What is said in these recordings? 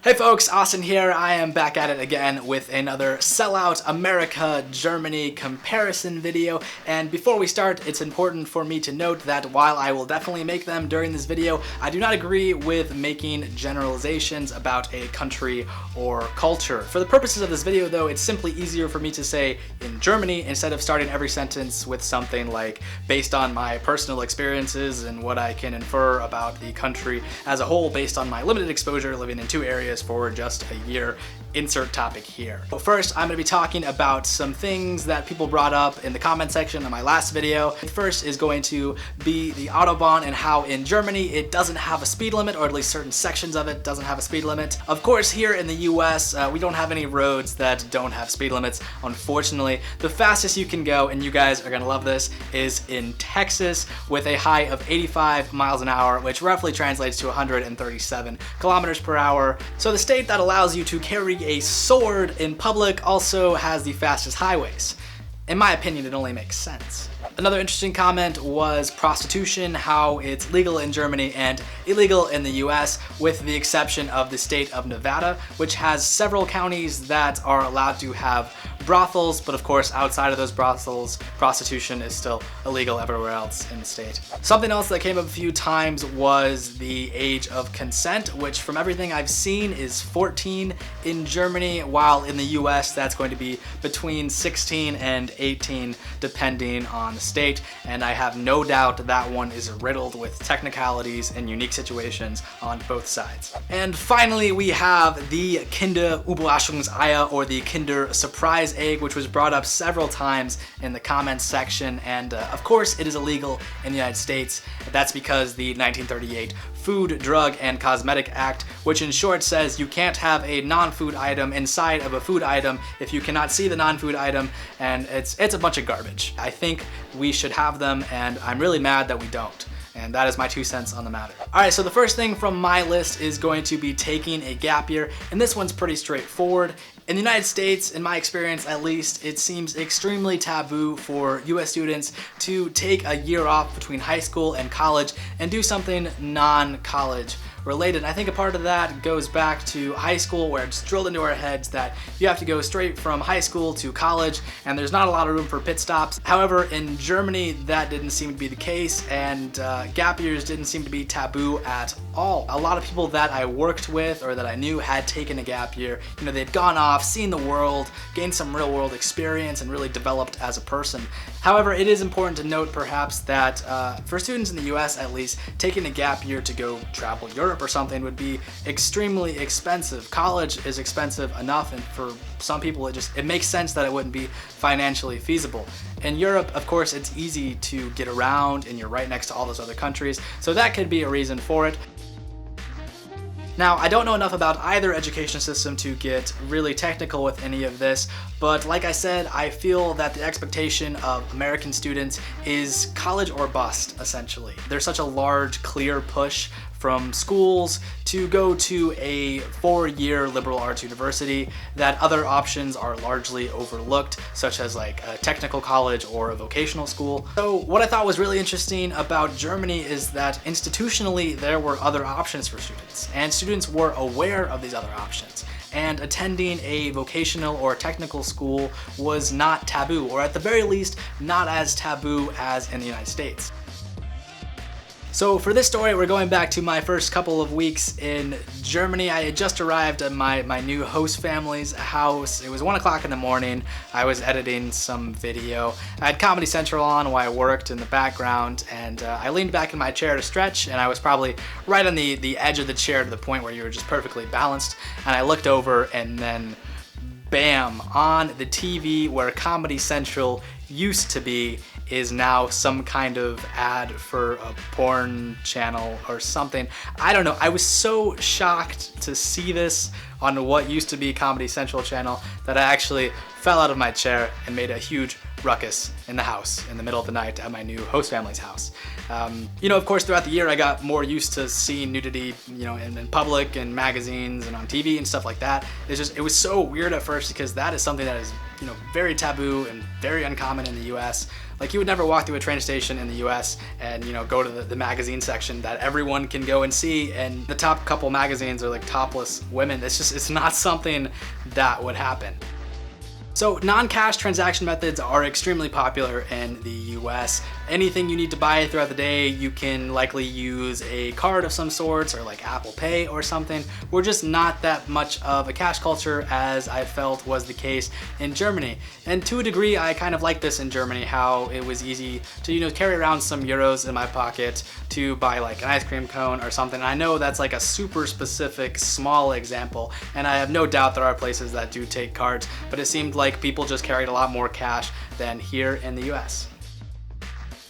Hey folks, Austin here. I am back at it again with another sellout America-Germany comparison video. And before we start, it's important for me to note that while I will definitely make them during this video, I do not agree with making generalizations about a country or culture. For the purposes of this video though, it's simply easier for me to say in Germany instead of starting every sentence with something like based on my personal experiences and what I can infer about the country as a whole based on my limited exposure living in two areas for just a year. Insert topic here. But first, I'm going to be talking about some things that people brought up in the comment section of my last video. First is going to be the Autobahn and how in Germany it doesn't have a speed limit, or at least certain sections of it doesn't have a speed limit. Of course, here in the US, we don't have any roads that don't have speed limits, unfortunately. The fastest you can go, and you guys are going to love this, is in Texas with a high of 85 miles an hour, which roughly translates to 137 kilometers per hour. So the state that allows you to carry a sword in public also has the fastest highways. In my opinion, it only makes sense. Another interesting comment was prostitution, how it's legal in Germany and illegal in the US, with the exception of the state of Nevada, which has several counties that are allowed to have brothels, but of course outside of those brothels, prostitution is still illegal everywhere else in the state. Something else that came up a few times was the age of consent, which from everything I've seen is 14 in Germany, while in the US that's going to be between 16 and 18 depending on the state, and I have no doubt that one is riddled with technicalities and unique situations on both sides. And finally, we have the Kinder-Überraschungseier, or the Kinder Surprise egg, which was brought up several times in the comments section, and of course it is illegal in the United States. That's because the 1938 Food, Drug, and Cosmetic Act, which in short says you can't have a non-food item inside of a food item if you cannot see the non-food item, and it's a bunch of garbage. I think we should have them, and I'm really mad that we don't. And that is my 2 cents on the matter. Alright, so the first thing from my list is going to be taking a gap year, and this one's pretty straightforward. In the United States, in my experience at least, it seems extremely taboo for US students to take a year off between high school and college and do something non-college related. I think a part of that goes back to high school, where it's drilled into our heads that you have to go straight from high school to college and there's not a lot of room for pit stops. However, in Germany that didn't seem to be the case, and gap years didn't seem to be taboo at all. A lot of people that I worked with or that I knew had taken a gap year. You know, they'd gone off, seen the world, gained some real world experience, and really developed as a person. However, it is important to note perhaps that for students in the US at least, taking a gap year to go travel Europe or something would be extremely expensive. College is expensive enough, and for some people it makes sense that it wouldn't be financially feasible. In Europe, of course, it's easy to get around and you're right next to all those other countries, so that could be a reason for it. Now, I don't know enough about either education system to get really technical with any of this, but like I said, I feel that the expectation of American students is college or bust, essentially. There's such a large, clear push from schools to go to a 4-year liberal arts university that other options are largely overlooked, such as like a technical college or a vocational school. So what I thought was really interesting about Germany is that institutionally there were other options for students, and students were aware of these other options. And attending a vocational or technical school was not taboo, or at the very least, not as taboo as in the United States. So for this story, we're going back to my first couple of weeks in Germany. I had just arrived at my new host family's house. It was 1 o'clock in the morning. I was editing some video. I had Comedy Central on while I worked in the background, and I leaned back in my chair to stretch, and I was probably right on the edge of the chair to the point where you were just perfectly balanced. And I looked over, and then bam, on the TV where Comedy Central used to be is now some kind of ad for a porn channel or something. I don't know. I was so shocked to see this on what used to be Comedy Central channel that I actually fell out of my chair and made a huge ruckus in the house in the middle of the night at my new host family's house. You know, of course, throughout the year I got more used to seeing nudity, you know, in public and magazines and on TV and stuff like that. It was so weird at first because that is something that is, you know, very taboo and very uncommon in the US. Like, you would never walk through a train station in the US and, you know, go to the magazine section that everyone can go and see, and the top couple magazines are like topless women. It's not something that would happen. So non-cash transaction methods are extremely popular in the US. Anything you need to buy throughout the day, you can likely use a card of some sorts or like Apple Pay or something. We're just not that much of a cash culture as I felt was the case in Germany. And to a degree, I kind of like this in Germany, how it was easy to, you know, carry around some euros in my pocket to buy like an ice cream cone or something. I know that's like a super specific small example, and I have no doubt there are places that do take cards, but it seemed like people just carried a lot more cash than here in the US.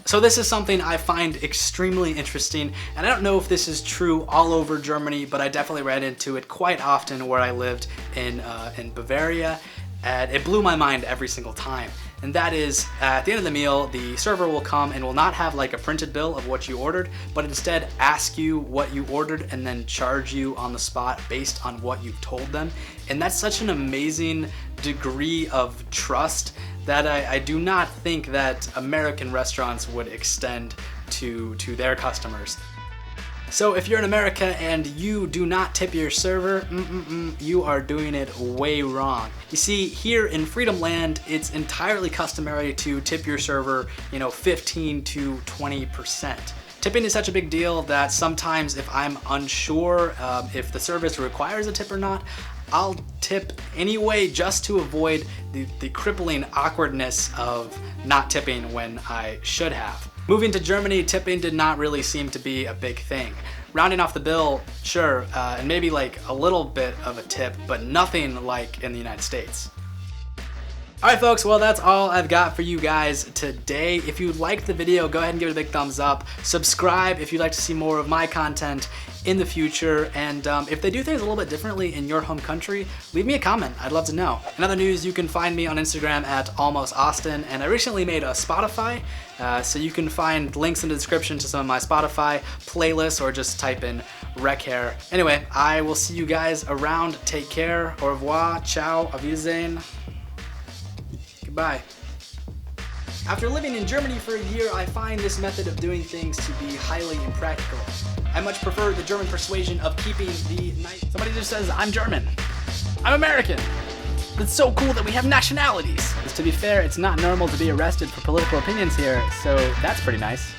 So this is something I find extremely interesting, and I don't know if this is true all over Germany, but I definitely ran into it quite often where I lived in Bavaria, and it blew my mind every single time. And that is, at the end of the meal, the server will come and will not have like a printed bill of what you ordered, but instead ask you what you ordered and then charge you on the spot based on what you've told them. And that's such an amazing degree of trust that I do not think that American restaurants would extend to their customers. So if you're in America and you do not tip your server, you are doing it way wrong. You see, here in Freedom Land, it's entirely customary to tip your server, you know, 15 to 20%. Tipping is such a big deal that sometimes if I'm unsure if the service requires a tip or not, I'll tip anyway just to avoid the crippling awkwardness of not tipping when I should have. Moving to Germany, tipping did not really seem to be a big thing. Rounding off the bill, sure, and maybe like a little bit of a tip, but nothing like in the United States. Alright folks, well that's all I've got for you guys today. If you liked the video, go ahead and give it a big thumbs up. Subscribe if you'd like to see more of my content in the future, and if they do things a little bit differently in your home country, leave me a comment. I'd love to know. In other news, you can find me on Instagram at almostaustin, and I recently made a Spotify, so you can find links in the description to some of my Spotify playlists, or just type in rec hair. Anyway, I will see you guys around. Take care. Au revoir. Ciao. Auf Wiedersehen. Goodbye. After living in Germany for a year, I find this method of doing things to be highly impractical. I much prefer the German persuasion of keeping the night. Somebody just says, I'm German. I'm American. It's so cool that we have nationalities. To be fair, it's not normal to be arrested for political opinions here, so that's pretty nice.